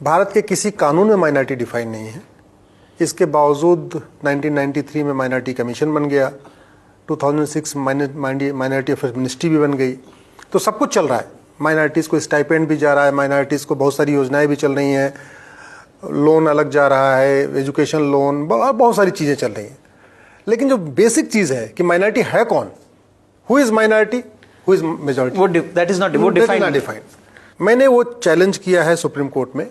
भारत के किसी कानून में माइनॉरिटी डिफाइन नहीं है। इसके बावजूद 1993 में माइनॉरिटी कमीशन बन गया, 2006 माइनॉरिटी अफेयर्स मिनिस्ट्री भी बन गई, तो सब कुछ चल रहा है। माइनॉरिटीज़ को स्टाइपेंड भी जा रहा है, माइनॉरिटीज़ को बहुत सारी योजनाएं भी चल रही हैं, लोन अलग जा रहा है, एजुकेशन लोन, बहुत सारी चीज़ें चल रही हैं। लेकिन जो बेसिक चीज़ है कि माइनॉरिटी है कौन, who is minority, who is majority, that is not defined. मैंने वो चैलेंज किया है सुप्रीम कोर्ट में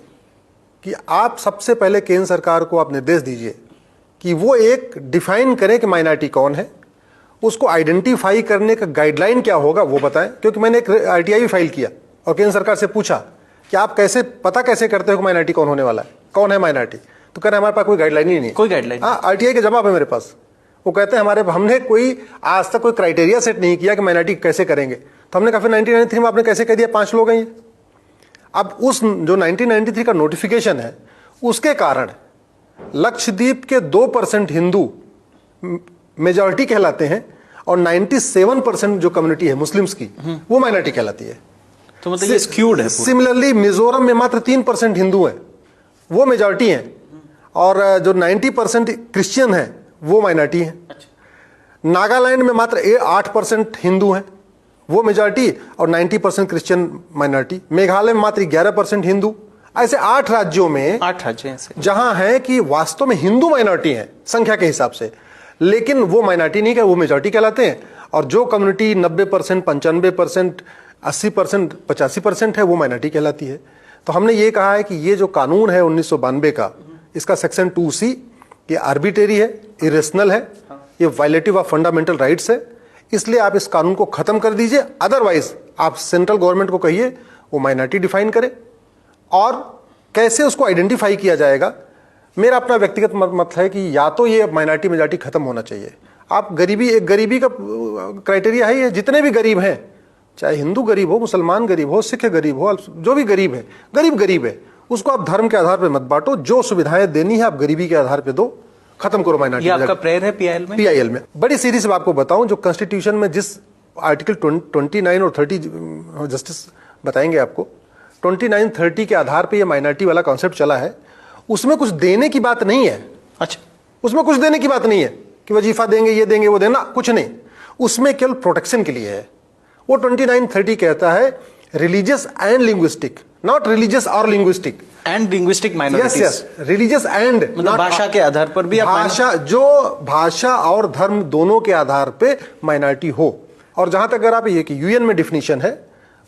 कि आप सबसे पहले केंद्र सरकार को आप निर्देश दीजिए कि वो एक डिफाइन करें कि माइनॉरिटी कौन है, उसको आइडेंटिफाई करने का गाइडलाइन क्या होगा वो बताएं। क्योंकि मैंने एक आरटीआई भी फाइल किया और केंद्र सरकार से पूछा कि आप कैसे पता कैसे करते हो कि माइनॉरिटी कौन होने वाला है, कौन है माइनॉरिटी, तो कह रहे हमारे पास कोई गाइडलाइन ही नहीं, कोई गाइडलाइन। हाँ, आरटीआई का जवाब है मेरे पास। वो कहते हैं हमने कोई आज तक कोई क्राइटेरिया सेट नहीं किया कि माइनॉरिटी कैसे करेंगे। तो हमने कहा फिर 1993 में आपने कैसे कह दिया 5 लोग हैं ये। अब उस जो 1993 का नोटिफिकेशन है उसके कारण लक्षद्वीप के 2% हिंदू मेजॉरिटी कहलाते हैं और 97% जो कम्युनिटी है मुस्लिम्स की वो माइनॉरिटी कहलाती है। तो मतलब ये स्क्यूड है। सिमिलरली मिजोरम में मात्र 3% हिंदू हैं, वो मेजॉरिटी हैं, और जो 90% क्रिश्चियन हैं वो माइनॉरिटी हैं। नागालैंड में मात्र 8% हिंदू हैं, वो मेजॉरिटी, और 90% क्रिश्चियन माइनॉरिटी। मेघालय में मात्र 11% हिंदू। ऐसे 8 राज्यों में 8 राज्य हैं जहां है कि वास्तव में हिंदू माइनॉरिटी हैं संख्या के हिसाब से, लेकिन वो माइनॉरिटी नहीं, वो मेजॉरिटी कहलाते हैं। और जो कम्युनिटी 90%, 95%, 80%, 85% है वो माइनॉरिटी कहलाती है। तो हमने ये कहा है कि ये जो कानून है 1992 का, इसका सेक्शन 2C ये आर्बिट्रेरी है, इरेशनल है, ये वायलेटिव ऑफ फंडामेंटल राइट्स है, इसलिए आप इस कानून को खत्म कर दीजिए। अदरवाइज आप सेंट्रल गवर्नमेंट को कहिए वो माइनॉरिटी डिफाइन करे, और कैसे उसको आइडेंटिफाई किया जाएगा। मेरा अपना व्यक्तिगत मत है कि या तो ये माइनॉरिटी मेजॉरिटी खत्म होना चाहिए। आप गरीबी का क्राइटेरिया है, ये जितने भी गरीब हैं, चाहे हिंदू गरीब हो, मुसलमान गरीब हो, सिख गरीब हो, जो भी गरीब है, गरीब है, उसको आप धर्म के आधार पर मत बांटो। जो सुविधाएं देनी है आप गरीबी के आधार पर दो, खत्म करो माइनॉरिटी। ये आपका प्रेयर है पीआईएल में? पीआईएल में बड़ी सीरीज से आपको बताऊं, जो कॉन्स्टिट्यूशन में जिस आर्टिकल 29 और 30 जस्टिस बताएंगे आपको, 29, 30 के आधार पे ये माइनॉरिटी वाला कॉन्सेप्ट चला है, उसमें कुछ देने की बात नहीं है। अच्छा, उसमें कुछ देने की बात नहीं है कि वजीफा देंगे, ये देंगे, वो देना, कुछ नहीं। उसमें केवल प्रोटेक्शन के लिए है। वो 29, 30 कहता है religious and linguistic, not religious और linguistic, and linguistic minorities. Yes, religious and, मतलब भाषा के आधार पर भी भाषा और धर्म दोनों के आधार पे माइनॉरिटी हो। और जहां तक अगर आप ये कि यूएन में डिफिनीशन है,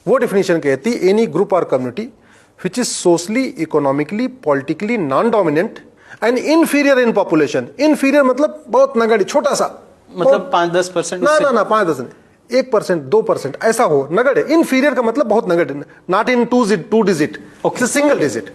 वो डिफिनीशन कहती है एनी ग्रुप और community which is socially, economically, politically non dominant and inferior in population. Inferior मतलब बहुत नगण्य, छोटा सा, मतलब 5-10%। ना 5-10 नहीं, 1%, 2% ऐसा हो, नगण्य। इनफीरियर का मतलब बहुत नगण्य, not in 2 digit, single digit.